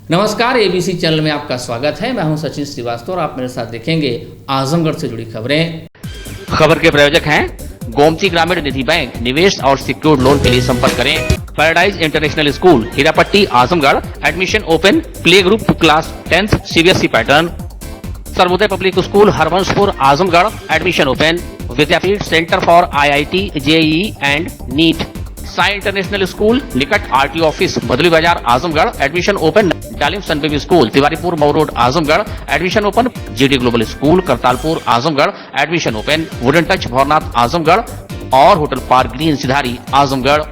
नमस्कार, ABC channel में आपका स्वागत है। मैं हूं सचिन श्रीवास्तव और आप मेरे साथ देखेंगे आजमगढ़ से जुड़ी खबरें। खबर के प्रायोजक हैं गोमती ग्रामीण निधि बैंक। निवेश और सिक्योर्ड लोन के लिए संपर्क करें paradise international school Hirapatti Azamgarh. Admission open. Play group class 10th CBSE pattern. Sarvodaya public school Harvanshpur Azamgarh. Admission open. Vidyapeeth centre for IIT JEE and NEET. Sai international school निकट RTO office Badli Bazar Azamgarh. Admission open. Dalim sun baby school Tiwaripur Mau road Azamgarh. Admission open. GD global school Kartalpur Azamgarh. Admission open. Wooden touch Bhaurnath Azamgarh और hotel park green Sidhari Azamgarh.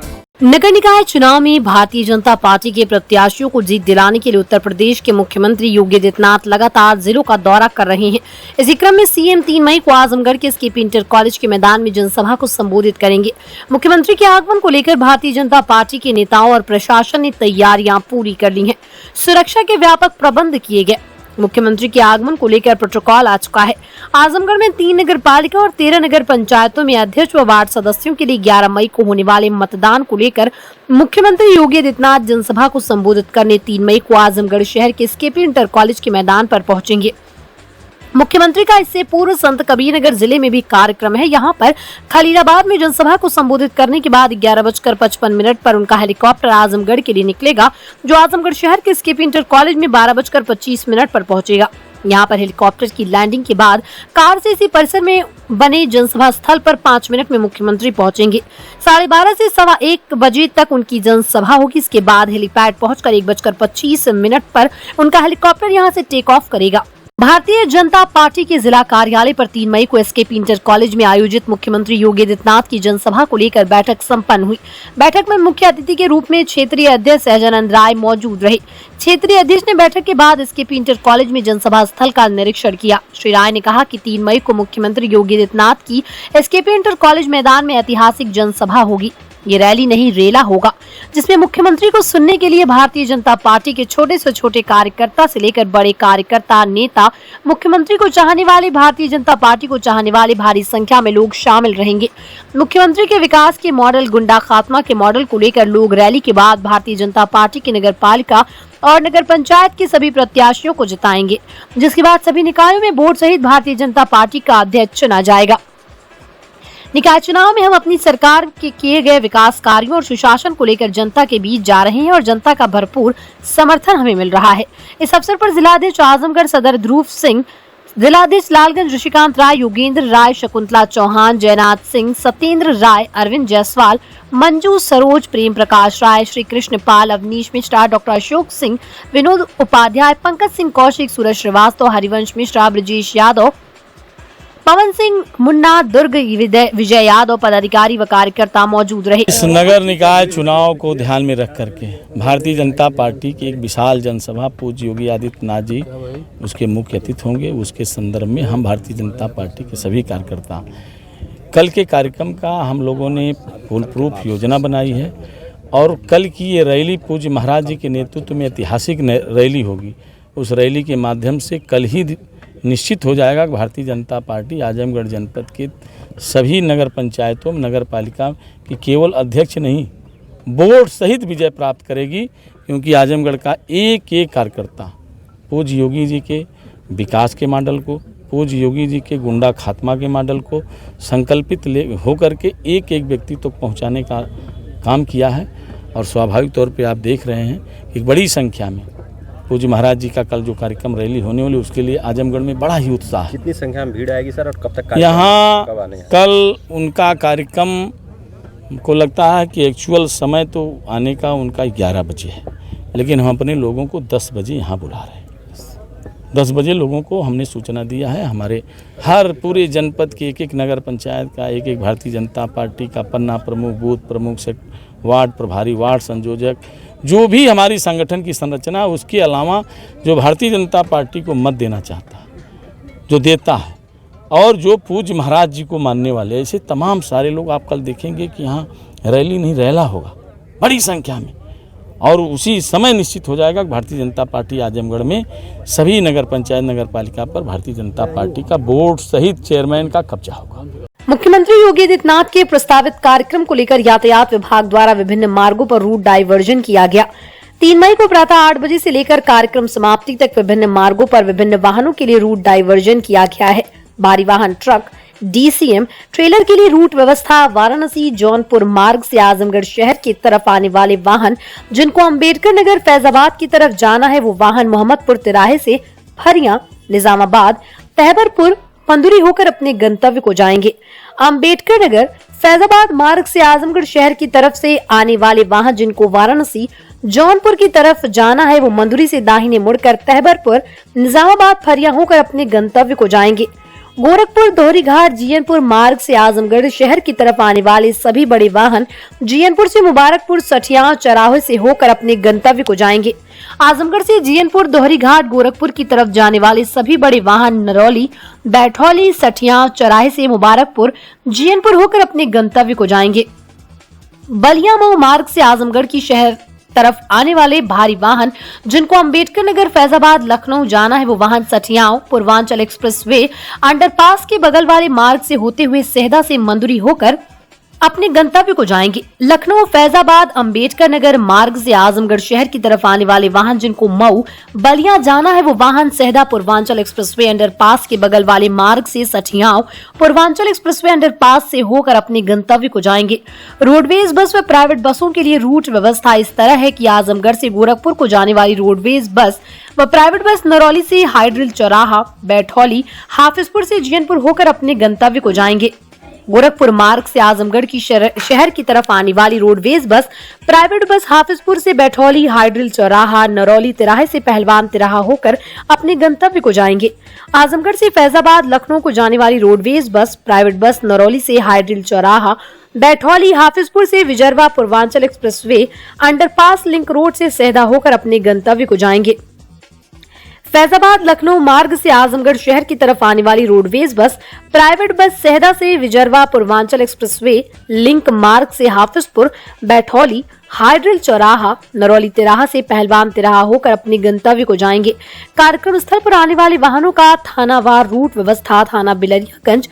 नगर निकाय चुनाव में Bharatiya Janata party के प्रत्याशियों को जीत दिलाने के लिए उत्तर प्रदेश के मुख्यमंत्री योगी आदित्यनाथ लगातार जिलों का दौरा कर रहे हैं। इसी क्रम में सीएम 3 मई को आजमगढ़ के SKP इंटर कॉलेज के मैदान में जनसभा को संबोधित करेंगे। मुख्यमंत्री के आगमन को लेकर भारतीय जनता पार्टी के नेताओं और प्रशासन ने तैयारियां पूरी कर ली हैं। सुरक्षा के व्यापक प्रबंध किए गए। मुख्यमंत्री के आगमन को लेकर प्रोटोकॉल आ चुका है। आजमगढ़ में 3 नगर पालिका और 13 नगर पंचायतों में अध्यक्ष व वार्ड सदस्यों के लिए 11 मई को होने वाले मतदान को लेकर मुख्यमंत्री योगी आदित्यनाथ जनसभा को संबोधित करने 3 मई को आजमगढ़ शहर के SKP इंटर कॉलेज के मैदान पर पहुंचेंगे। मुख्यमंत्री का इससे पूर्व संत कबीरनगर जिले में भी कार्यक्रम है। यहां पर खलीलाबाद में जनसभा को संबोधित करने के बाद 11:55 पर उनका हेलीकॉप्टर आजमगढ़ के लिए निकलेगा, जो आजमगढ़ शहर के SKP इंटर कॉलेज में 12:25 पर पहुंचेगा। यहां पर हेलीकॉप्टर की लैंडिंग के बाद कार से इसी परिसर में बने जनसभा स्थल पर 5 मिनट में मुख्यमंत्री पहुंचेंगे। 12:30 से 1:15 बजे तक उनकी जनसभा होगी। इसके बाद हेलीपैड पहुंचकर 1:25 पर उनका हेलीकॉप्टर यहां से टेक ऑफ करेगा। भारतीय जनता पार्टी के जिला कार्यालय पर 3 मई को SKP इंटर कॉलेज में आयोजित मुख्यमंत्री योगी आदित्यनाथ की जनसभा को लेकर बैठक संपन्न हुई। बैठक में मुख्य अतिथि के रूप में क्षेत्रीय अध्यक्ष सहजानंद राय मौजूद रहे। क्षेत्रीय अध्यक्ष ने बैठक के बाद SKP इंटर कॉलेज में जनसभा स्थल का निरीक्षण किया। श्री राय ने कहा कि 3 मई को मुख्यमंत्री योगी आदित्यनाथ की SKP इंटर कॉलेज मैदान में ऐतिहासिक जनसभा होगी। ये रैली नहीं रेला होगा, जिसमें मुख्यमंत्री को सुनने के लिए भारतीय जनता पार्टी के छोटे से छोटे कार्यकर्ता से लेकर बड़े कार्यकर्ता, नेता, मुख्यमंत्री को चाहने वाले, भारतीय जनता पार्टी को चाहने वाले भारी संख्या में लोग शामिल रहेंगे। मुख्यमंत्री के विकास के मॉडल, गुंडा खात्मा के मॉडल को लेकर लोग रैली के बाद भारतीय जनता पार्टी की नगर पालिका और नगर पंचायत के सभी प्रत्याशियों को जिताएंगे, जिसके बाद सभी निकायों में बोर्ड सहित भारतीय जनता पार्टी का अध्यक्ष चुना जाएगा। निकाय चुनाव में हम अपनी सरकार के किए गए विकास कार्यों और सुशासन को लेकर जनता के बीच जा रहे हैं और जनता का भरपूर समर्थन हमें मिल रहा है। इस अवसर पर जिलाध्यक्ष आजमगढ़ सदर ध्रुव सिंह, जिलाध्यक्ष लालगंज ऋषिकांत राय, योगेंद्र राय, शकुंतला चौहान, जयनाथ सिंह, सत्येंद्र राय, अरविंद जायसवाल, मंजू सरोज, प्रेम प्रकाश राय, श्री कृष्ण पाल, अवनीश मिश्रा, डॉक्टर अशोक सिंह, विनोद उपाध्याय, पंकज सिंह कौशिक, सूरज श्रीवास्तव, हरिवंश मिश्रा, ब्रजेश यादव, पवन सिंह मुन्ना, दुर्ग विजय यादव, पदाधिकारी व कार्यकर्ता मौजूद रहे। इस नगर निकाय चुनाव को ध्यान में रख करके भारतीय जनता पार्टी की एक विशाल जनसभा पूज्य योगी आदित्यनाथ जी उसके मुख्य अतिथि होंगे। उसके संदर्भ में हम भारतीय जनता पार्टी के सभी कार्यकर्ता कल के कार्यक्रम का हम लोगों ने फुल प्रूफ योजना बनाई है और कल की ये रैली पूज्य महाराज जी के नेतृत्व में ऐतिहासिक रैली होगी। उस रैली के माध्यम से कल ही निश्चित हो जाएगा कि भारतीय जनता पार्टी आजमगढ़ जनपद के सभी नगर पंचायतों में नगर पालिका की केवल अध्यक्ष नहीं, बोर्ड सहित विजय प्राप्त करेगी, क्योंकि आजमगढ़ का एक एक कार्यकर्ता पूज्य योगी जी के विकास के मॉडल को, पूज्य योगी जी के गुंडा खात्मा के मॉडल को संकल्पित होकर के एक एक व्यक्ति तक पहुँचाने का काम किया है। और स्वाभाविक तौर पर आप देख रहे हैं कि बड़ी संख्या में पूज्य महाराज जी का कल जो कार्यक्रम रैली होने वाली उसके लिए आजमगढ़ में बड़ा ही उत्साह है। कितनी संख्या में भीड़ आएगी सर और कब तक यहाँ कल उनका कार्यक्रम को लगता है कि एक्चुअल समय तो आने का उनका 11 बजे है, लेकिन हम अपने लोगों को 10 बजे यहाँ बुला रहे हैं। 10 बजे लोगों को हमने सूचना दिया है। हमारे हर पूरे जनपद के एक एक नगर पंचायत का एक एक भारतीय जनता पार्टी का पन्ना प्रमुख, बूथ प्रमुख, वार्ड प्रभारी, वार्ड संयोजक, जो भी हमारी संगठन की संरचना है, उसके अलावा जो भारतीय जनता पार्टी को मत देना चाहता है, जो देता है और जो पूज्य महाराज जी को मानने वाले, ऐसे तमाम सारे लोग आप कल देखेंगे कि यहाँ रैली नहीं रैला होगा बड़ी संख्या में। और उसी समय निश्चित हो जाएगा कि भारतीय जनता पार्टी आजमगढ़ में सभी नगर पंचायत, नगर पालिका पर भारतीय जनता पार्टी का बोर्ड सहित चेयरमैन का कब्जा होगा। मुख्यमंत्री योगी आदित्यनाथ के प्रस्तावित कार्यक्रम को लेकर यातायात विभाग द्वारा विभिन्न मार्गों पर रूट डाइवर्जन किया गया। 3 मई को प्रातः 8 बजे से लेकर कार्यक्रम समाप्ति तक विभिन्न मार्गों पर विभिन्न वाहनों के लिए रूट डाइवर्जन किया गया है। भारी वाहन, ट्रक, डीसीएम, ट्रेलर के लिए रूट व्यवस्था। वाराणसी जौनपुर मार्ग से आजमगढ़ शहर की तरफ आने वाले वाहन जिनको अंबेडकर नगर फैजाबाद की तरफ जाना है, वो वाहन मोहम्मदपुर तिराहे से फरिया, निजामाबाद, तहबरपुर, पंदुरी होकर अपने गंतव्य को जाएंगे। अंबेडकर नगर फैजाबाद मार्ग से आजमगढ़ शहर की तरफ से आने वाले वाहन जिनको वाराणसी जौनपुर की तरफ जाना है, वो मंदुरी से दाहिने मुड़कर तहबरपुर, निजामाबाद, फरिया होकर अपने गंतव्य को जाएंगे। गोरखपुर दोहरी घाट जीएनपुर मार्ग से आजमगढ़ शहर की तरफ आने वाले सभी बड़े वाहन जीएनपुर से मुबारकपुर, सठिया, चराहे से होकर अपने गंतव्य को जाएंगे। आजमगढ़ से जीएनपुर दोहरी घाट गोरखपुर की तरफ जाने वाले सभी बड़े वाहन नरौली, बैठौली, सठिया, चराहे से मुबारकपुर, जीएनपुर होकर अपने गंतव्य को जाएंगे। बलिया मऊ मार्ग से आजमगढ़ की शहर तरफ आने वाले भारी वाहन जिनको अंबेडकर नगर फैजाबाद लखनऊ जाना है, वो वाहन सठियाओं, पूर्वांचल एक्सप्रेसवे अंडरपास के बगल वाले मार्ग से होते हुए सेहदा से मंदुरी होकर अपने गंतव्य को जाएंगे। लखनऊ फैजाबाद अंबेडकर नगर मार्ग से आजमगढ़ शहर की तरफ आने वाले वाहन जिनको मऊ बलिया जाना है, वो वाहन सेहदा पूर्वांचल एक्सप्रेसवे अंडरपास के बगल वाले मार्ग से सठियाओं, पूर्वांचल एक्सप्रेसवे अंडरपास से होकर अपने गंतव्य को जाएंगे। रोडवेज बस व प्राइवेट बसों के लिए रूट व्यवस्था इस तरह है कि आजमगढ़ से गोरखपुर को जाने वाली रोडवेज बस व प्राइवेट बस नरौली से हाइड्रिल चौराहा, बैठौली, हाफिजपुर से जीएनपुर होकर अपने गंतव्य को जाएंगे। गोरखपुर मार्ग से आजमगढ़ की शहर की तरफ आने वाली roadways bus, private bus Hafizpur से बैठौली, हाइड्रिल चौराहा, नरौली तिराहे से पहलवान तिराहा होकर अपने गंतव्य को जाएंगे। आजमगढ़ से फैजाबाद लखनऊ को जाने वाली roadways bus, private bus Narauli से हाइड्रिल चौराहा, बैठौली, हाफिजपुर से Vijarwa, Purvanchal expressway underpass link road से सेहदा होकर अपने गंतव्य को जाएंगे। फैजाबाद लखनऊ मार्ग से आजमगढ़ शहर की तरफ आने वाली roadways bus, private bus Sehda से विजरवा, पूर्वांचल एक्सप्रेसवे लिंक मार्ग से हाफिजपुर, बैठौली, हाइड्रिल चौराहा, नरौली तिराहा से पहलवान तिराहा होकर अपने गंतव्य को जाएंगे। कार्यक्रम स्थल पर आने वाले वाहनों का थानावार रूट व्यवस्था। थाना बिलरियागंज,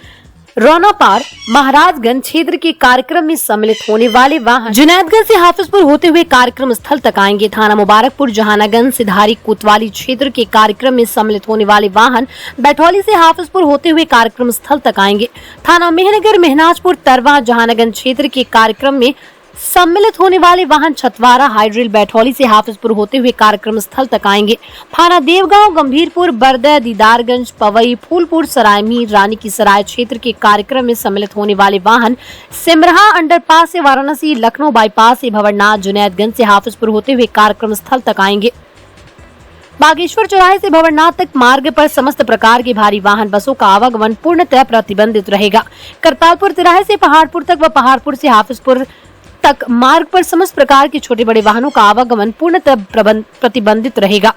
रौनापार, महाराजगंज क्षेत्र के कार्यक्रम में सम्मिलित होने वाले वाहन जुनैदगंज से हाफिजपुर होते हुए कार्यक्रम स्थल तक आएंगे। थाना मुबारकपुर, जहानागंज, सिधारी, कोतवाली क्षेत्र के कार्यक्रम में सम्मिलित होने वाले वाहन बैठौली से हाफिजपुर होते हुए कार्यक्रम स्थल तक आएंगे। थाना मेहनगर, मेहनाजपुर, तरवा, जहानागंज क्षेत्र के कार्यक्रम में सम्मिलित होने वाले वाहन छतवारा, हाइड्रिल, बैठौली से हाफिजपुर होते हुए कार्यक्रम स्थल तक आएंगे। थाना देवगांव, गंभीरपुर, बरदह, दीदारगंज, पवई, फूलपुर, सरायमीर, रानी की सराय क्षेत्र के कार्यक्रम में सम्मिलित होने वाले वाहन सिमरहा अंडरपास से वाराणसी, लखनऊ बाईपास से भंवरनाथ, जुनैदगंज से हाफिजपुर होते हुए कार्यक्रम स्थल तक आएंगे। बागेश्वर चौराहे से भंवरनाथ तक मार्ग पर समस्त प्रकार के भारी वाहन बसों का आवागमन पूर्णतः प्रतिबंधित रहेगा। करतालपुर तिराहे से पहाड़पुर तक व पहाड़पुर से हाफिजपुर तक मार्ग पर समस्त प्रकार के छोटे बड़े वाहनों का आवागमन पूर्णतः प्रतिबंधित रहेगा।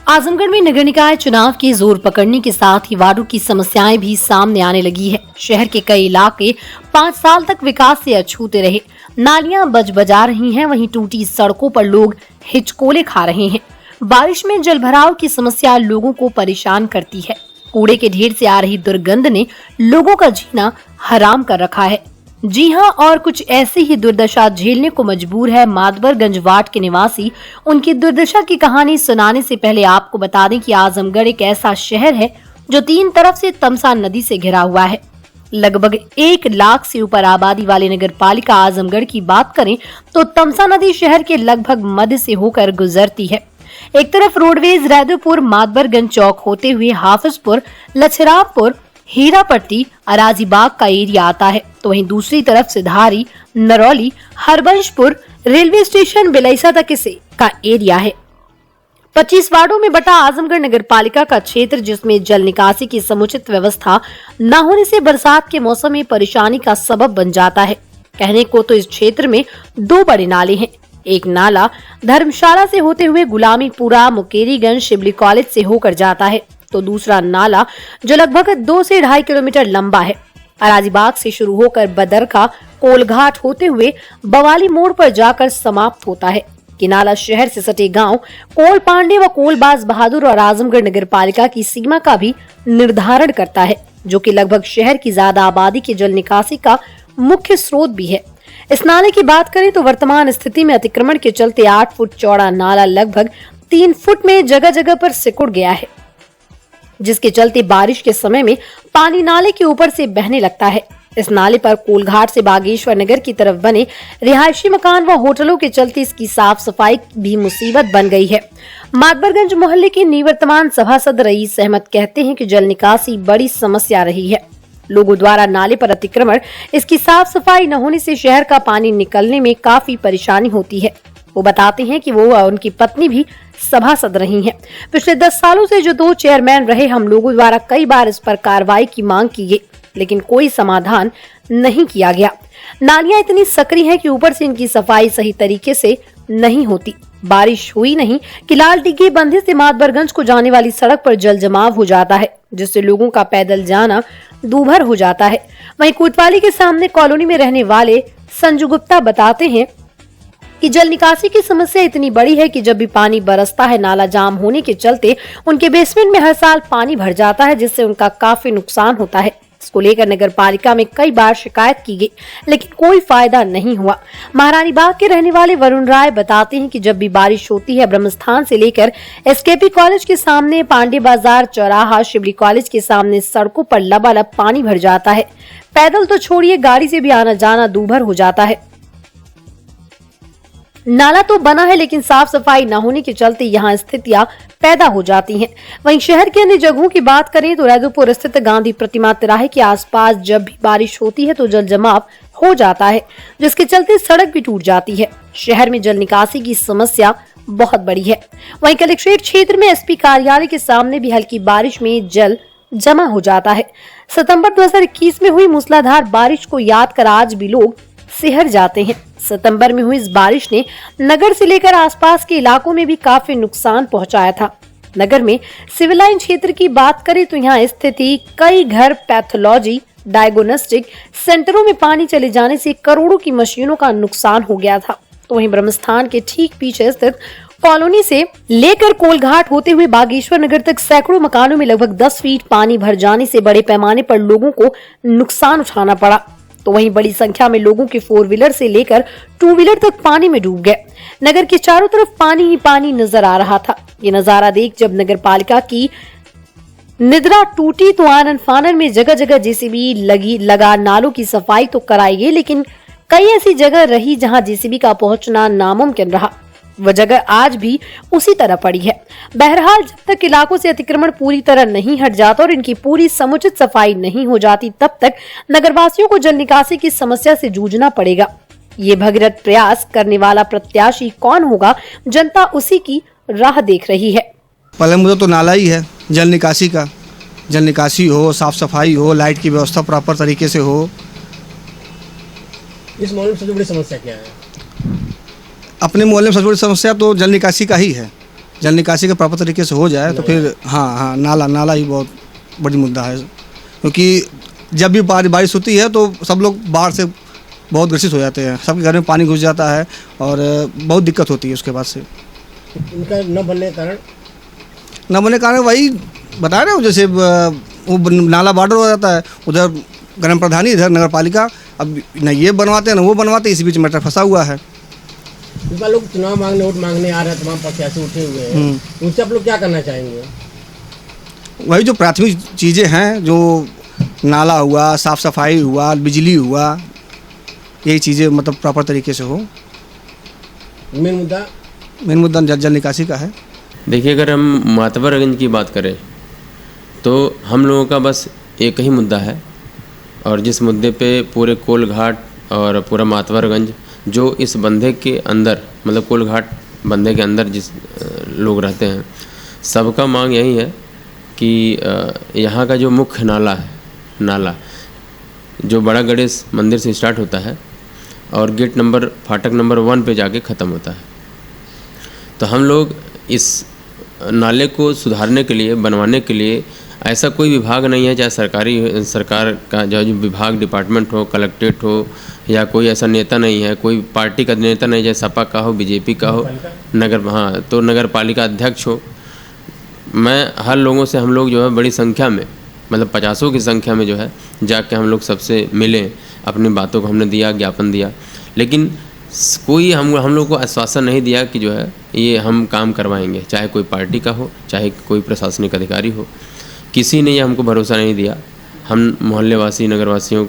आजमगढ़ में नगर निकाय चुनाव के जोर पकड़ने के साथ ही वार्डों की समस्याएं भी सामने आने लगी है। शहर के कई इलाके 5 साल तक विकास से अछूते रहे। नालियां बजा रही हैं, वहीं टूटी सड़कों पर लोग हिचकोले खा रहे हैं। बारिश में जलभराव की समस्या लोगों को परेशान करती है। कूड़े के ढेर से आ रही दुर्गंध ने लोगों का जीना हराम कर रखा है। जी हां, और कुछ ऐसी ही दुर्दशा झेलने को मजबूर है मादबरगंज वार्ड के निवासी। उनकी दुर्दशा की कहानी सुनाने से पहले आपको बता दें कि आजमगढ़ एक ऐसा शहर है जो 3 तरफ से तमसा नदी से घिरा हुआ है। लगभग 1 लाख से ऊपर आबादी वाले नगर पालिका आजमगढ़ की बात करें तो तमसा नदी शहर के लगभग मध्य से होकर गुजरती है। एक तरफ रोडवेज रैदुपुर, मादबरगंज चौक होते हुए हाफिजपुर, लछरापुर, हीरापट्टी, अराजीबाग का एरिया आता है, तो वहीं दूसरी तरफ सिधारी, नरौली, हरबंशपुर, रेलवे स्टेशन, बिलैसा तक इसे का एरिया है। 25 वार्डों में बटा आजमगढ़ नगर पालिका का क्षेत्र, जिसमें जल निकासी की समुचित व्यवस्था न होने से बरसात के मौसम में परेशानी का सबब बन जाता है। कहने को तो इस क्षेत्र में 2 बड़े नाले हैं। एक नाला धर्मशाला से होते हुए गुलामीपुरा, मुकेरीगंज, शिबली कॉलेज से होकर जाता है, तो दूसरा नाला जो लगभग 2 से 2.5 किलोमीटर लंबा है, अराजीबाग से शुरू होकर बदरखा, कोलघाट होते हुए बवाली मोड़ पर जाकर समाप्त होता है। कि नाला शहर से सटे गांव कोल पांडे व कोलबाज बहादुर और आजमगढ़ नगर पालिका की सीमा का भी निर्धारण करता है, जो कि लगभग शहर की ज्यादा आबादी के जल निकासी का मुख्य स्रोत भी है। इस नाले की बात करें तो वर्तमान स्थिति में अतिक्रमण के चलते 8 फुट चौड़ा नाला लगभग 3 फुट में जगह जगह पर सिकुड़ गया है, जिसके चलते बारिश के समय में पानी नाले के ऊपर से बहने लगता है। इस नाले पर कोलघाट से बागेश्वर नगर की तरफ बने रिहायशी मकान व होटलों के चलते इसकी साफ सफाई भी मुसीबत बन गई है। मातबरगंज मोहल्ले के निवर्तमान सभासद रईस अहमद कहते हैं कि जल निकासी बड़ी समस्या रही है। लोगों द्वारा नाले पर अतिक्रमण, इसकी साफ सफाई न होने से शहर का पानी निकलने में काफी परेशानी होती है। वो बताते हैं कि वो और उनकी पत्नी भी सभासद रही हैं। पिछले 10 सालों से जो 2 चेयरमैन रहे, हम लोगों द्वारा कई बार इस पर कार्रवाई की मांग की गई, लेकिन कोई समाधान नहीं किया गया। नालियां इतनी सकरी हैं कि ऊपर से इनकी सफाई सही तरीके से नहीं होती। बारिश हुई नहीं कि लाल डिग्गी बंधे से मातबरगंज को जाने वाली सड़क पर जल जमाव हो जाता है, जिससे लोगों का पैदल जाना दूभर हो जाता है। वहीं कोतवाली के सामने कॉलोनी में रहने वाले संजू गुप्ता बताते हैं कि जल निकासी की समस्या इतनी बड़ी है कि जब भी पानी बरसता है, नाला जाम होने के चलते उनके बेसमेंट में हर साल पानी भर जाता है, जिससे उनका काफी नुकसान होता है। इसको लेकर नगर पालिका में कई बार शिकायत की गई, लेकिन कोई फायदा नहीं हुआ। महारानी बाग के रहने वाले वरुण राय बताते हैं कि जब भी बारिश होती है, ब्रह्मस्थान से लेकर एसकेपी कॉलेज के सामने, पांडे बाजार चौराहा, शिवली कॉलेज के सामने सड़कों पर लबालब पानी भर जाता है। पैदल तो छोड़िए, गाड़ी से भी आना जाना दूभर हो जाता है। नाला तो बना है, लेकिन साफ सफाई न होने के चलते यहाँ स्थितियां पैदा हो जाती हैं। वहीं शहर के अन्य जगहों की बात करें तो रैदुपुर स्थित गांधी प्रतिमा तिराहे के आसपास जब भी बारिश होती है तो जल जमाव हो जाता है, जिसके चलते सड़क भी टूट जाती है। शहर में जल निकासी की समस्या बहुत बड़ी है। वहीं कलेक्ट्रेट क्षेत्र में एसपी कार्यालय के सामने भी हल्की बारिश में जल जमा हो जाता है। सितंबर 2021 में हुई मूसलाधार बारिश को याद कर आज भी लोग सिहर जाते हैं। सितंबर में हुई इस बारिश ने नगर से लेकर आसपास के इलाकों में भी काफी नुकसान पहुंचाया था। नगर में सिविल लाइन क्षेत्र की बात करें तो यहाँ स्थिति कई घर, पैथोलॉजी, डायग्नोस्टिक सेंटरों में पानी चले जाने से करोड़ों की मशीनों का नुकसान हो गया था। तो वहीं ब्रह्मस्थान के ठीक पीछे स्थित कॉलोनी से लेकर कोलघाट होते हुए बागेश्वर नगर तक सैकड़ों मकानों में लगभग 10 फीट पानी भर जाने से बड़े पैमाने पर लोगों को नुकसान उठाना पड़ा। तो वहीं बड़ी संख्या में लोगों के 4 व्हीलर से लेकर 2 व्हीलर तक पानी में डूब गए। नगर के चारों तरफ पानी ही पानी नजर आ रहा था। ये नजारा देख जब नगर पालिका की निद्रा टूटी तो आनन फानन में जगह जगह जेसीबी लगा नालों की सफाई तो कराई गई, लेकिन कई ऐसी जगह रही जहां जेसीबी का पहुंचना नामुमकिन रहा। वह जगह आज भी उसी तरह पड़ी है। बहरहाल जब तक इलाकों से अतिक्रमण पूरी तरह नहीं हट जाता और इनकी पूरी समुचित सफाई नहीं हो जाती, तब तक नगरवासियों को जल निकासी की समस्या से जूझना पड़ेगा। ये भगीरथ प्रयास करने वाला प्रत्याशी कौन होगा, जनता उसी की राह देख रही है। पहले मुझे तो नाला ही है, जल निकासी का, जल निकासी हो, साफ सफाई हो, लाइट की व्यवस्था प्रॉपर तरीके से हो। इस मोहल्ले में सबसे बड़ी समस्या क्या है? अपने मोहल्ले में सबसे बड़ी समस्या तो जल निकासी का ही है। जल निकासी का प्रॉपर तरीके से हो जाए तो फिर हाँ नाला ही बहुत बड़ी मुद्दा है, क्योंकि जब भी बारिश होती है तो सब लोग बाढ़ से बहुत ग्रसित हो जाते हैं। सबके घर में पानी घुस जाता है और बहुत दिक्कत होती है उसके बाद से। इनका न बनने के कारण वही बता रहे हो, जैसे वो नाला बॉर्डर हो जाता है, उधर ग्राम प्रधानी, इधर नगर पालिका, अब न ये बनवाते हैं न वो बनवाते, इसी बीच मैटर फंसा हुआ है। इस बार लोग चुनाव मांगने, वोट मांगने आ रहे हैं, तमाम प्रत्याशी उठे हुए हैं, उनसे आप लोग क्या करना चाहेंगे? वही जो प्राथमिक चीज़ें हैं, जो नाला हुआ, साफ सफाई हुआ, बिजली हुआ, यही चीज़ें मतलब प्रॉपर तरीके से हो। मेन मुद्दा जल निकासी का है। देखिए, अगर हम मातबरगंज की बात करें तो हम लोगों का बस एक ही मुद्दा है, और जिस मुद्दे पे पूरे कोलघाट और पूरा मातबरगंज जो इस बंधे के अंदर, मतलब कोलघाट बंधे के अंदर जिस लोग रहते हैं, सबका मांग यही है कि यहाँ का जो मुख्य नाला जो बड़ा गणेश मंदिर से स्टार्ट होता है और गेट नंबर फाटक नंबर 1 पे जाके ख़त्म होता है, तो हम लोग इस नाले को सुधारने के लिए, बनवाने के लिए, ऐसा कोई विभाग नहीं है, चाहे सरकार का जो विभाग, डिपार्टमेंट हो, कलेक्ट्रेट हो, या कोई ऐसा नेता नहीं है, कोई पार्टी का नेता नहीं, चाहे सपा का हो, बीजेपी का हो, तो नगर पालिका अध्यक्ष हो। मैं हर लोगों से, हम लोग जो है बड़ी संख्या में, मतलब 50 की संख्या में जो है जाके हम लोग सबसे मिले, अपनी बातों को हमने दिया, ज्ञापन दिया, लेकिन कोई हम लोग को आश्वासन नहीं दिया कि जो है ये हम काम करवाएंगे, चाहे कोई पार्टी का हो, चाहे कोई प्रशासनिक अधिकारी हो, किसी ने ये हमको भरोसा नहीं दिया। हम मोहल्ले वासी, नगर वासियों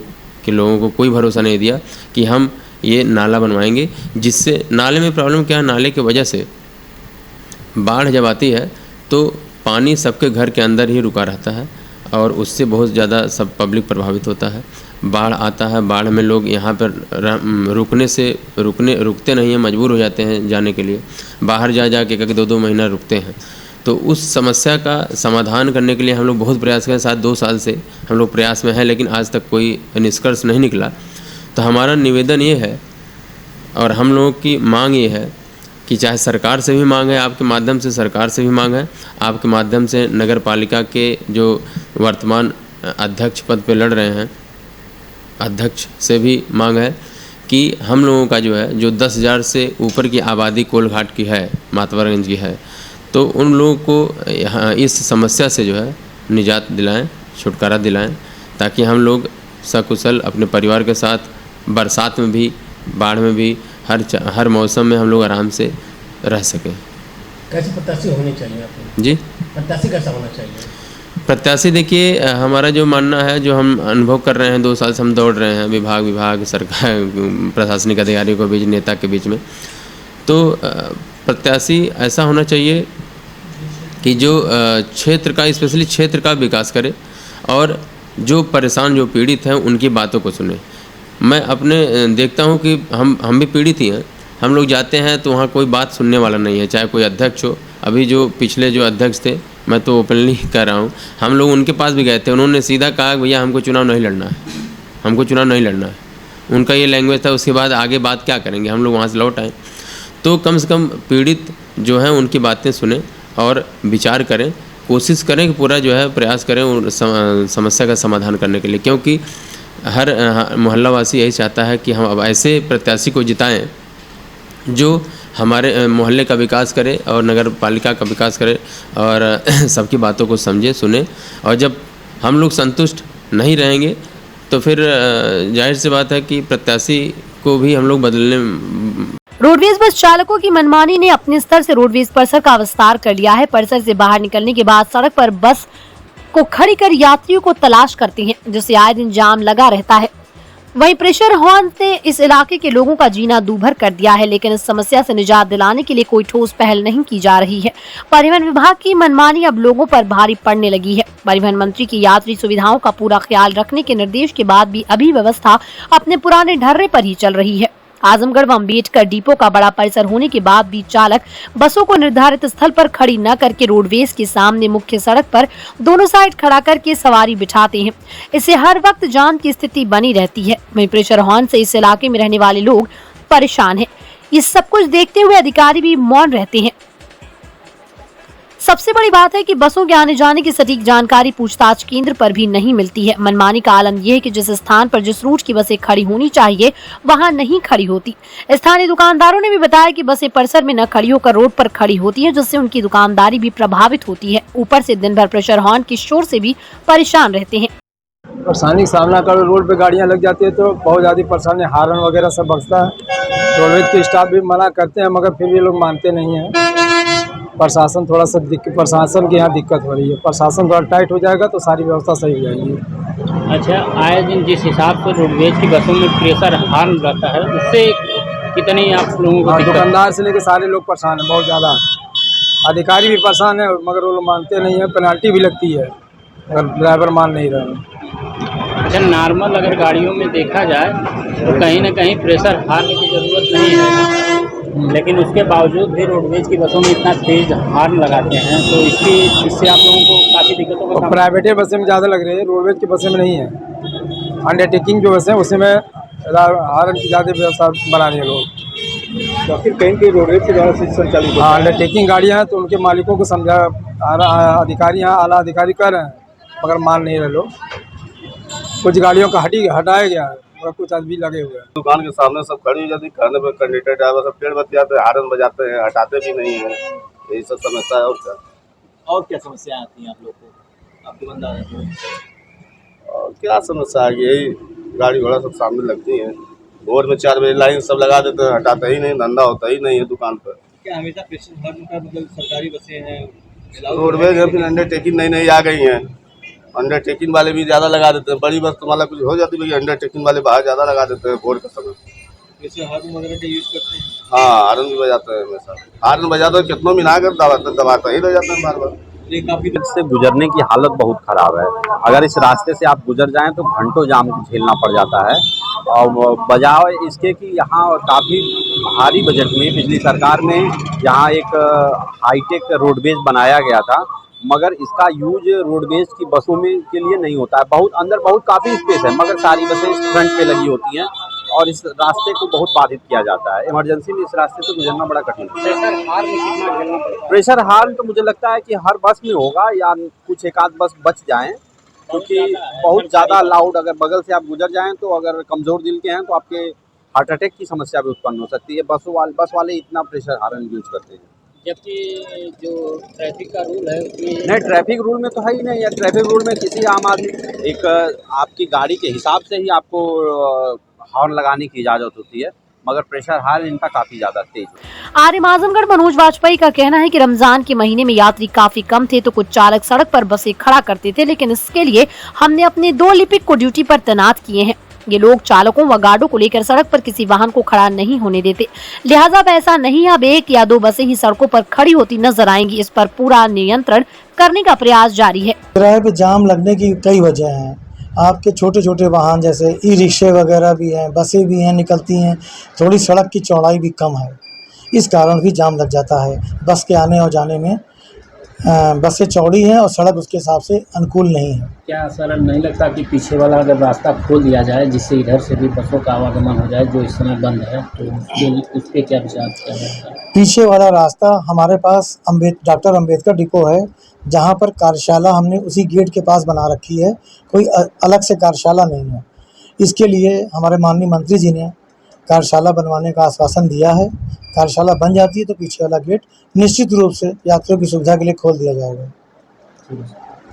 के लोगों को कोई भरोसा नहीं दिया कि हम ये नाला बनवाएंगे, जिससे नाले में प्रॉब्लम क्या है, नाले की वजह से बाढ़ जब आती है तो पानी सबके घर के अंदर ही रुका रहता है और उससे बहुत ज़्यादा सब पब्लिक प्रभावित होता है। बाढ़ आता है, बाढ़ में लोग यहाँ पर रुकते नहीं हैं, मजबूर हो जाते हैं जाने के लिए, बाहर जा के 2-2 महीना रुकते हैं। तो उस समस्या का समाधान करने के लिए हम लोग बहुत प्रयास करें, 7-2 साल से हम लोग प्रयास में हैं, लेकिन आज तक कोई निष्कर्ष नहीं निकला। तो हमारा निवेदन ये है और हम लोगों की मांग ये है कि चाहे सरकार से भी मांग है, आपके माध्यम से सरकार से भी मांग है, आपके माध्यम से नगर पालिका के जो वर्तमान अध्यक्ष पद पे लड़ रहे हैं, अध्यक्ष से भी मांग है कि हम लोगों का जो है, जो 10,000 से ऊपर की आबादी कोलघाट की है, मातवरगंज की है, तो उन लोगों को यहाँ इस समस्या से जो है निजात दिलाएं, छुटकारा दिलाएं, ताकि हम लोग सकुशल अपने परिवार के साथ बरसात में भी, बाढ़ में भी, हर मौसम में हम लोग आराम से रह सकें। कैसे प्रत्याशी होनी चाहिए आपको? जी, प्रत्याशी कैसा होना चाहिए? प्रत्याशी देखिए, हमारा जो मानना है, जो हम अनुभव कर रहे हैं, 2 साल से हम दौड़ रहे हैं विभाग सरकार, प्रशासनिक अधिकारियों के बीच, नेता के बीच में, तो प्रत्याशी ऐसा होना चाहिए कि जो क्षेत्र का, स्पेशली क्षेत्र का विकास करे और जो परेशान, जो पीड़ित हैं, उनकी बातों को सुने। मैं अपने देखता हूं कि हम भी पीड़ित ही हैं। हम लोग जाते हैं तो वहाँ कोई बात सुनने वाला नहीं है, चाहे कोई अध्यक्ष हो। अभी जो पिछले जो अध्यक्ष थे, मैं तो ओपनली कह रहा हूँ, हम लोग उनके पास भी गए थे, उन्होंने सीधा कहा भैया हमको चुनाव नहीं लड़ना है, हमको चुनाव नहीं लड़ना है। उनका ये लैंग्वेज था। उसके बाद आगे बात क्या करेंगे, हम लोग वहाँ से लौट आए। तो कम से कम पीड़ित जो हैं उनकी बातें सुने और विचार करें, कोशिश करें कि पूरा जो है प्रयास करें समस्या का समाधान करने के लिए, क्योंकि हर मोहल्ला वासी यही चाहता है कि हम अब ऐसे प्रत्याशी को जिताएं जो हमारे मोहल्ले का विकास करे और नगर पालिका का विकास करे और सबकी बातों को समझे, सुने। और जब हम लोग संतुष्ट नहीं रहेंगे तो फिर जाहिर सी बात है कि प्रत्याशी को भी हम लोग बदलने। रोडवेज बस चालकों की मनमानी ने अपने स्तर से रोडवेज परिसर का विस्तार कर लिया है। परिसर से बाहर निकलने के बाद सड़क पर बस को खड़ी कर यात्रियों को तलाश करते हैं, जिससे आए दिन जाम लगा रहता है। वहीं प्रेशर हॉर्न ने इस इलाके के लोगों का जीना दूभर कर दिया है, लेकिन इस समस्या से निजात दिलाने के लिए कोई ठोस पहल नहीं की जा रही है। परिवहन विभाग की मनमानी अब लोगों पर भारी पड़ने लगी है। परिवहन मंत्री की यात्री सुविधाओं का पूरा ख्याल रखने के निर्देश के बाद भी अभी व्यवस्था अपने पुराने ढर्रे पर ही चल रही है। आजमगढ़ व अम्बेडकर डिपो का बड़ा परिसर होने के बाद भी चालक बसों को निर्धारित स्थल पर खड़ी न करके रोडवेज के सामने मुख्य सड़क पर दोनों साइड खड़ा करके सवारी बिठाते हैं। इससे हर वक्त जाम की स्थिति बनी रहती है। वहीं प्रेशर हॉर्न से इस इलाके में रहने वाले लोग परेशान हैं। ये सब कुछ देखते हुए अधिकारी भी मौन रहते हैं। सबसे बड़ी बात है कि बसों के आने जाने की सटीक जानकारी पूछताछ केंद्र पर भी नहीं मिलती है। मनमानी का आलम यह है कि जिस स्थान पर जिस रूट की बसें खड़ी होनी चाहिए वहां नहीं खड़ी होती। स्थानीय दुकानदारों ने भी बताया कि बसें परिसर में न खड़ी होकर रोड पर खड़ी होती हैं, जिससे उनकी दुकानदारी भी प्रभावित होती है। ऊपर से दिन भर प्रेशर हॉर्न के शोर से भी परेशान रहते हैं। परेशानी का सामना करो, रोड पे गाड़ियां लग जाती है तो बहुत ज़्यादा परेशानी, हार्न वगैरह सब बजता है। रोडवेज के स्टाफ भी मना करते हैं मगर फिर भी लोग मानते नहीं हैं। प्रशासन थोड़ा सा प्रशासन की यहाँ दिक्कत हो रही है। प्रशासन थोड़ा टाइट हो जाएगा तो सारी व्यवस्था सही हो जाएगी। अच्छा, आए दिन जिस हिसाब से रोडवेज की बसों में प्रेशर हार्न रहता है, उससे कितनी आप लोगों को दुकानदार से लेकर सारे लोग परेशान हैं, बहुत ज़्यादा। अधिकारी भी परेशान है मगर वो लोग मानते नहीं है। पेनाल्टी भी लगती है अगर ड्राइवर मान नहीं रहा। अच्छा, नॉर्मल अगर गाड़ियों में देखा जाए तो कहीं ना कहीं प्रेशर हार्न की ज़रूरत नहीं है, लेकिन उसके बावजूद भी रोडवेज की बसों में इतना तेज हार्न लगाते हैं, तो इससे आप लोगों को काफ़ी दिक्कतों का। प्राइवेट बसें में ज़्यादा लग रही है, रोडवेज की बसें में नहीं है। अंडरटेकिंग जो बसें उसी में हार्न की ज़्यादा व्यवस्था बना रहे हैं लोग। तो फिर कहीं रोडवेज के द्वारा संचालित। हाँ, अंडरटेकिंग गाड़ियाँ हैं तो उनके मालिकों को समझा अधिकारी, यहाँ आला अधिकारी कर रहे हैं मगर मान नहीं रहे लोग। कुछ गाड़ियों का हटाया गया है और कुछ आदमी लगे हुए हैं। दुकान के सामने सब खड़ी हो जाती, खाने पर कंडक्टर ड्राइवर सब पेड़ बतियाते हैं, हार्न बजाते हैं, हटाते भी नहीं है। यही सब समस्या है। और क्या समस्या आती है आप लोग को, आपके बंदा है? और क्या समस्या है, यही गाड़ी घोड़ा सब सामने लगती है, भोर में 4 बजे लाइन सब लगा देते हैं, हटाते ही नहीं, धंधा होता ही नहीं है दुकान पर। क्या हमेशा प्रेशर हॉर्न का मतलब सरकारी बसें हैं, रोडवेज है, फिर अंडरटेकिंग नई नई आ गई हैं, अंडरटेकिंग वाले भी ज़्यादा लगा देते हैं। बड़ी बस तो मतलब कुछ हो जाती है, अंडरटेकिंग वाले बाहर ज़्यादा लगा देते हैं भोर के समय। प्रेशर हॉर्न वगैरह का यूज़ करते हैं? हाँ, हारन भी बजाते हैं हमेशा, हारन बजाते हैं, कितनों मिला कर दबाता ही रह जाते हैं बार बार। ये काफ़ी से गुजरने की हालत बहुत ख़राब है। अगर इस रास्ते से आप गुजर जाएं तो घंटों जाम झेलना पड़ जाता है। और बजाय इसके कि यहाँ काफ़ी भारी बजट में पिछली सरकार में यहाँ एक हाईटेक रोडवेज बनाया गया था, मगर इसका यूज रोडवेज की बसों में के लिए नहीं होता है। बहुत अंदर बहुत काफ़ी स्पेस है, मगर सारी बसें इस फ्रंट पे लगी होती हैं और इस रास्ते को बहुत बाधित किया जाता है। इमरजेंसी में इस रास्ते से गुजरना बड़ा कठिन है। प्रेशर हार्न तो मुझे लगता है कि हर बस में होगा या कुछ एक आध बस बच जाएं, क्योंकि बहुत ज़्यादा लाउड अगर बगल से आप गुजर जाएं तो अगर कमज़ोर दिल के हैं तो आपके हार्ट अटैक की समस्या भी उत्पन्न हो सकती है। बस वाले इतना प्रेशर हार्न यूज करते हैं, जबकि जो ट्रैफिक का रूल है उसमें नहीं, ट्रैफिक रूल में तो है ही नहीं। या ट्रैफिक रूल में किसी आम आदमी एक आपकी गाड़ी के हिसाब से ही आपको हॉर्न लगाने की इजाज़त होती है, मगर प्रेशर हार्न इनका काफी ज्यादा तेज है। आरएम आजमगढ़ मनोज वाजपेयी का कहना है कि रमजान के महीने में यात्री काफी कम थे तो कुछ चालक सड़क पर बसें खड़ा करते थे, लेकिन इसके लिए हमने अपने 2 लिपिक को ड्यूटी पर तैनात किए हैं। ये लोग चालकों व गार्डों को लेकर सड़क पर किसी वाहन को खड़ा नहीं होने देते, लिहाजा अब ऐसा नहीं, अब 1 या 2 बसें ही सड़कों पर खड़ी होती नजर आएंगी। इस पर पूरा नियंत्रण करने का प्रयास जारी है। किराए पे जाम लगने की कई वजह हैं। आपके छोटे छोटे वाहन जैसे ई रिक्शे वगैरह भी हैं, बसें भी हैं निकलती हैं, थोड़ी सड़क की चौड़ाई भी कम है, इस कारण भी जाम लग जाता है। बस के आने और जाने में बसें चौड़ी हैं और सड़क उसके हिसाब से अनुकूल नहीं है। क्या सर नहीं लगता कि पीछे वाला अगर रास्ता खोल दिया जाए जिससे इधर से भी बसों का आवागमन हो जाए जो इस समय बंद है, तो उस पर क्या विचार किया जाएगा? पीछे वाला रास्ता हमारे पास डॉक्टर अम्बेडकर डिपो है, जहाँ पर कार्यशाला हमने उसी गेट के पास बना रखी है, कोई अलग से कार्यशाला नहीं है। इसके लिए हमारे माननीय मंत्री जी ने कार्यशाला बनवाने का आश्वासन दिया है। कार्यशाला बन जाती है तो पीछे वाला गेट निश्चित रूप से यात्रियों की सुविधा के लिए खोल दिया जाएगा।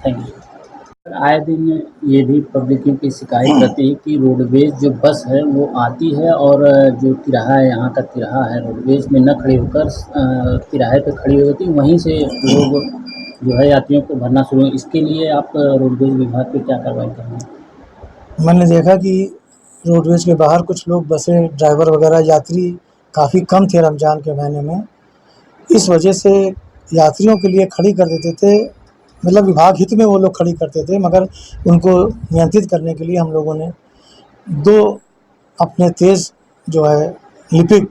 Thank you. आए दिन ये भी पब्लिकों की शिकायत रहती है कि रोडवेज जो बस है वो आती है और जो तिराहा है, यहाँ का तिराहा है, रोडवेज में न खड़ी होकर तिराहे पे खड़ी होती है, वहीं से लोग जो है यात्रियों को भरना शुरू। इसके लिए आप रोडवेज विभाग पे क्या कार्रवाई करेंगे? मैंने देखा कि रोडवेज के बाहर कुछ लोग बसें ड्राइवर वगैरह यात्री काफ़ी कम थे रमज़ान के महीने में, इस वजह से यात्रियों के लिए खड़ी कर देते थे, मतलब विभाग हित में वो लोग खड़ी करते थे, मगर उनको नियंत्रित करने के लिए हम लोगों ने 2 अपने तेज़ जो है लिपिक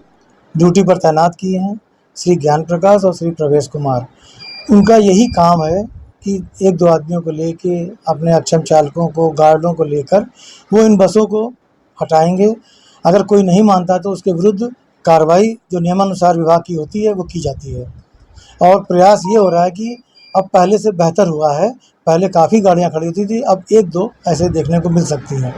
ड्यूटी पर तैनात किए हैं, श्री ज्ञान प्रकाश और श्री प्रवेश कुमार। उनका यही काम है कि 1-2 आदमियों को लेके अपने अक्षम चालकों को, गार्डों को लेकर वो इन बसों को हटाएंगे। अगर कोई नहीं मानता तो उसके विरुद्ध कार्रवाई जो नियमानुसार विभाग की होती है वो की जाती है। और प्रयास ये हो रहा है कि अब पहले से बेहतर हुआ है, पहले काफ़ी गाड़ियां खड़ी होती थी, अब 1-2 ऐसे देखने को मिल सकती हैं,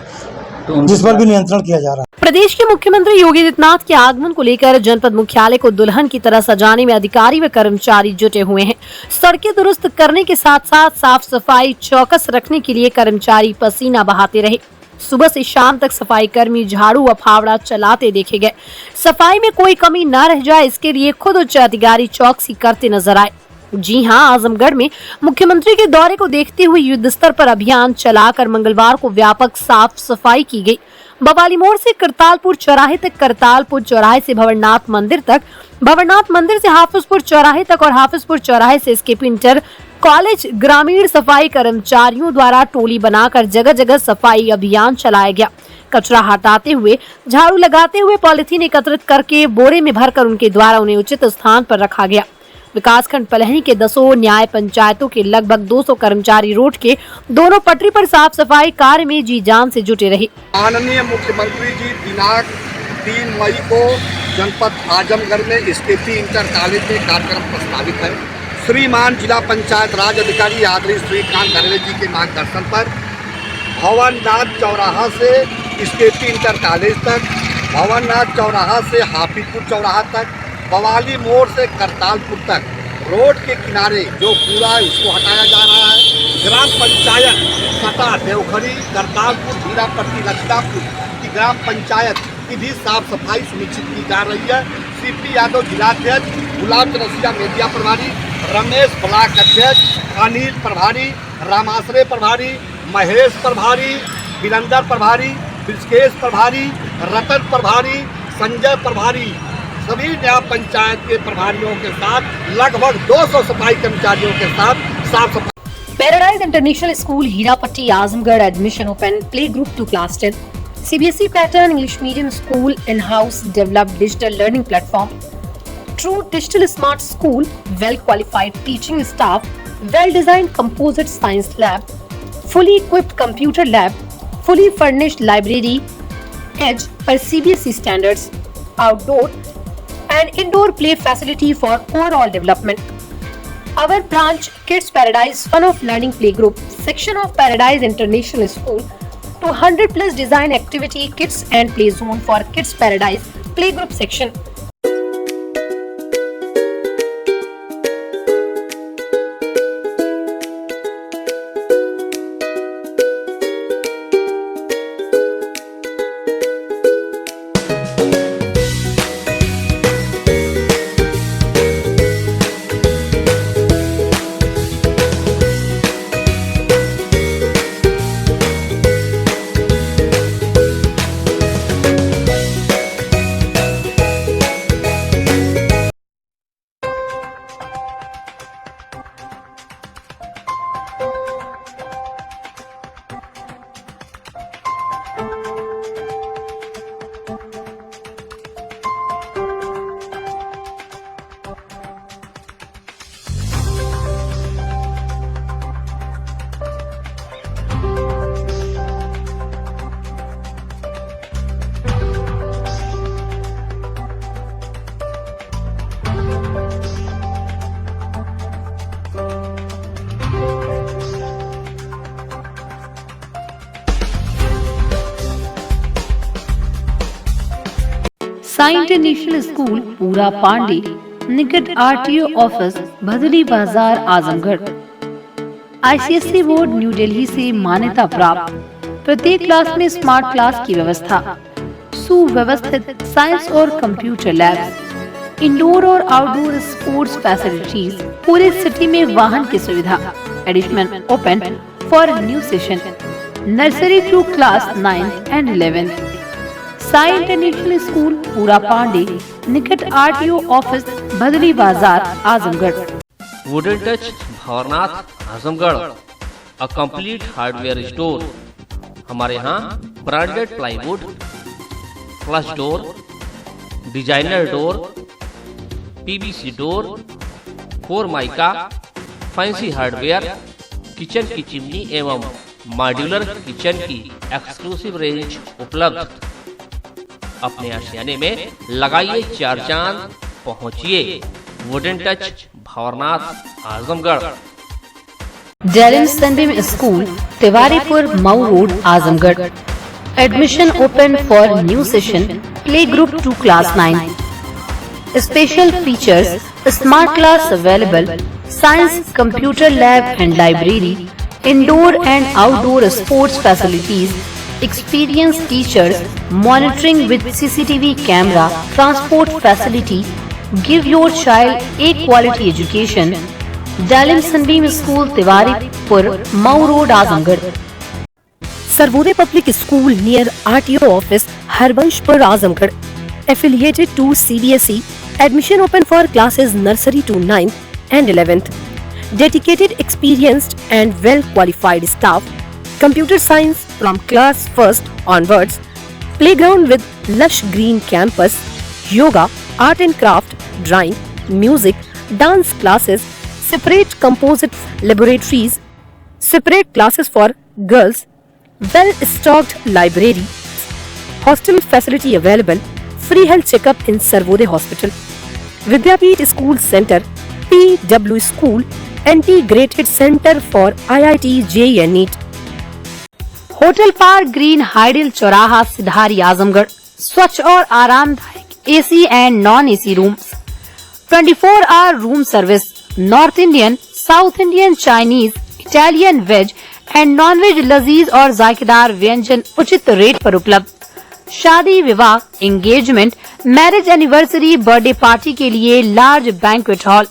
जिस पर भी नियंत्रण किया जा रहा है। प्रदेश के मुख्यमंत्री योगी आदित्यनाथ के आगमन को लेकर जनपद मुख्यालय को दुल्हन की तरह सजाने में अधिकारी व कर्मचारी जुटे हुए हैं। सड़कें दुरुस्त करने के साथ साथ साफ सफाई चौकस रखने के लिए कर्मचारी पसीना बहाते रहे। सुबह से शाम तक सफाई कर्मी झाड़ू व फावड़ा चलाते देखे गए। सफाई में कोई कमी न रह जाए, इसके लिए खुद उच्च अधिकारी चौकसी करते नजर आए। जी हां, आजमगढ़ में मुख्यमंत्री के दौरे को देखते हुए युद्ध स्तर पर अभियान चलाकर मंगलवार को व्यापक साफ सफाई की गई। बवाली मोड़ से करतालपुर चौराहे तक, करतालपुर चौराहे से भंवरनाथ मंदिर तक, भंवरनाथ मंदिर से हाफिजपुर चौराहे तक और हाफिजपुर चौराहे से एसकेपी इंटर कॉलेज ग्रामीण सफाई कर्मचारियों द्वारा टोली बनाकर जगह जगह सफाई अभियान चलाया गया। कचरा हटाते हुए, झाड़ू लगाते हुए पॉलिथीन एकत्रित करके बोरे में भरकर उनके द्वारा उन्हें उचित स्थान पर रखा गया। विकासखंड पलहनी के 10 न्याय पंचायतों के लगभग 200 कर्मचारी रोड के दोनों पटरी पर साफ सफाई कार्य में जी जान से जुटे रहे। माननीय मुख्यमंत्री जी दिनांक 3 मई को जनपद आजमगढ़ में एसकेपी इंटर कॉलेज में कार्यक्रम प्रस्तावित है। श्रीमान जिला पंचायत राज अधिकारी आदरणीय श्रीकांत धरवे जी के मार्गदर्शन पर भंवरनाथ चौराहा से एसकेपी इंटर कॉलेज तक, भंवरनाथ चौराहा से हाफिजपुर चौराहा तक, बवाली मोड़ से करतालपुर तक रोड के किनारे जो कूड़ा है उसको हटाया जा रहा है। ग्राम पंचायत सटा देवखरी, करतालपुर, हीरापट्टी, लछिदापुर की ग्राम पंचायत की भी साफ सफाई सुनिश्चित की जा रही है। सीपी यादव जिलाध्यक्ष, गुलाब चरसिया मीडिया प्रभारी, रमेश ब्लॉक अध्यक्ष, अनिल प्रभारी, रामाश्रय प्रभारी, महेश प्रभारी, वीरेंद्र प्रभारी, ब्रिजकेश प्रभारी, रतन प्रभारी, संजय प्रभारी, सभी न्याय पंचायत के प्रभारियों के साथ लगभग 200 सफाई कर्मचारियों के साथ साफ सफाई। Paradise international school Hirapatti Azamgarh admission open play group to class 10 CBSE pattern English medium school in-house developed digital learning platform, true digital smart school, well qualified teaching staff, well designed composite science lab, fully equipped computer lab, fully furnished library, edge per CBSE standards, outdoor and indoor play facility for overall development. Our branch Kids Paradise Fun of Learning Playgroup section of Paradise International School to 100+ design activity kids and play zone for Kids Paradise Playgroup section. Sai international school Pura Pande निकट RTO office Bhadli Bazar Azamgarh. ICSE board new Delhi से मान्यता प्राप्त। प्रत्येक class में smart class की व्यवस्था, सुव्यवस्थित science और कंप्यूटर लैब्स, इंडोर और आउटडोर स्पोर्ट्स फैसिलिटीज, पूरे सिटी में वाहन की सुविधा। Admission open for new session nursery to class 9 and 11। Sai international school Pura Pande निकट RTO office Bhadli Bazar Azamgarh. Wooden touch Bhawarnath Azamgarh, a complete hardware store. हमारे यहाँ branded plywood, flush door, designer door, PVC door, formica, fancy hardware, kitchen की chimney एवं modular kitchen की exclusive range उपलब्ध। अपने आशियाने में लगाइए 4 चांद, पहुंचिए wooden touch Bhawarnath Azamgarh. Delan sunbeam school Tiwaripur Mau road Azamgarh. Admission open for new session play group to class 9। Special features smart class available, science computer lab and library, indoor and outdoor sports facilities, experienced teachers, monitoring with CCTV camera, transport facility. Give your child a quality education. Dalim Sunbeam School, Tiwaripur, Mau Road, Azamgarh. Sarvodaya Public School near RTO office, Harbanshpur, Azamgarh. Affiliated to CBSE. Admission open for classes nursery to 9th and 11th. Dedicated, experienced and well-qualified staff. Computer science from class 1st onwards. Playground with lush green campus. Yoga, art and craft, drawing, music, dance classes. Separate composite laboratories. Separate classes for girls. Well-stocked library. Hostel facility available. Free health checkup in Sarvodaya Hospital. Vidyapeeth School Center. PW School. Integrated Center for IIT JEE and NEET. Hotel park Green hydel चौराहा सिधारी आजमगढ़। स्वच्छ और आरामदायक AC and non AC rooms, 24 hour room service, north Indian, south Indian, Chinese, Italian, veg and non veg लजीज और जायकेदार व्यंजन उचित rate पर उपलब्ध। शादी, विवाह, engagement, marriage anniversary, birthday party के लिए लार्ज बैंक्वेट हॉल,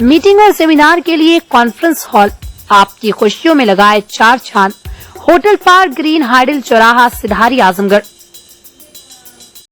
मीटिंग और सेमिनार के लिए कॉन्फ्रेंस हॉल। आपकी खुशियों में लगाए 4 चांद। होटल पार्क ग्रीन, हाइडल चौराहा, सिधारी, आजमगढ़।